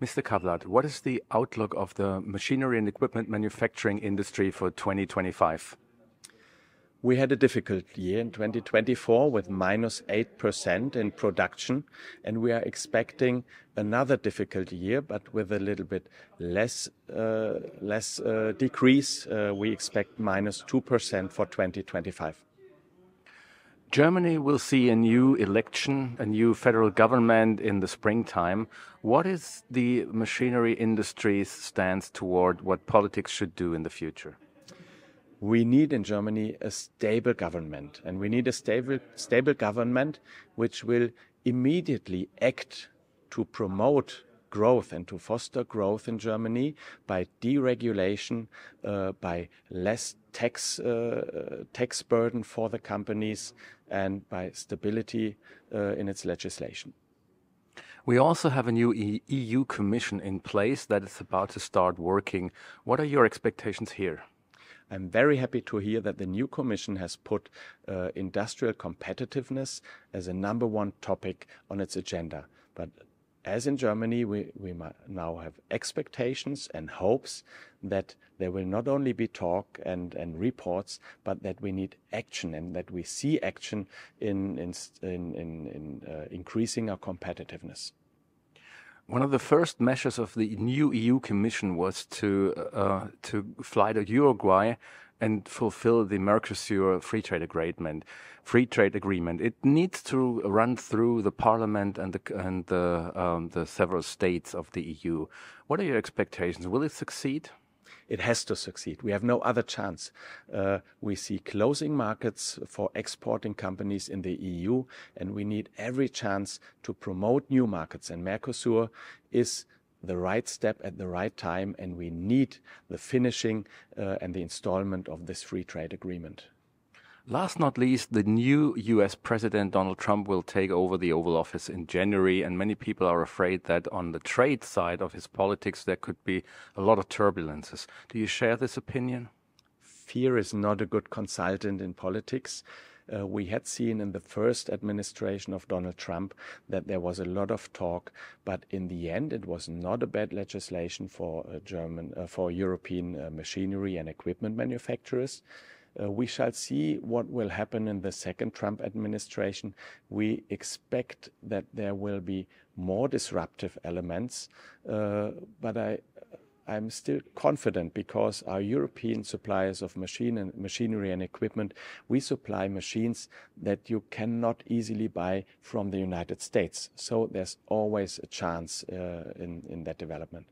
Mr. Kawlath, what is the outlook of the machinery and equipment manufacturing industry for 2025? We had a difficult year in 2024 with -8% in production, and we are expecting another difficult year, but with a little bit less decrease. We expect -2% for 2025. Germany will see a new election, a new federal government in the springtime. What is the machinery industry's stance toward what politics should do in the future? We need in Germany a stable government, and we need a stable government which will immediately act to promote growth and to foster growth in Germany by deregulation, by less tax burden for the companies, and by stability in its legislation. We also have a new EU Commission in place that is about to start working. What are your expectations here? I'm very happy to hear that the new Commission has put industrial competitiveness as a #1 topic on its agenda. But as in Germany, we now have expectations and hopes that there will not only be talk and reports, but that we need action and that we see action in increasing our competitiveness. One of the first measures of the new EU Commission was to fly to Uruguay and fulfill the Mercosur free trade agreement. It needs to run through the Parliament and the several states of the EU. What are your expectations? Will it succeed? It has to succeed. We have no other chance. We see closing markets for exporting companies in the EU, and we need every chance to promote new markets. And Mercosur is the right step at the right time, and we need the finishing and the installment of this free trade agreement. Last not least, the new US President Donald Trump will take over the Oval Office in January, and many people are afraid that on the trade side of his politics there could be a lot of turbulences. Do you share this opinion? Fear is not a good consultant in politics. We had seen in the first administration of Donald Trump that there was a lot of talk, but in the end it was not a bad legislation for European machinery and equipment manufacturers. We shall see what will happen in the second Trump administration. We expect that there will be more disruptive elements, but I'm still confident because our European suppliers of machinery and equipment, we supply machines that you cannot easily buy from the United States. So there's always a chance in that development.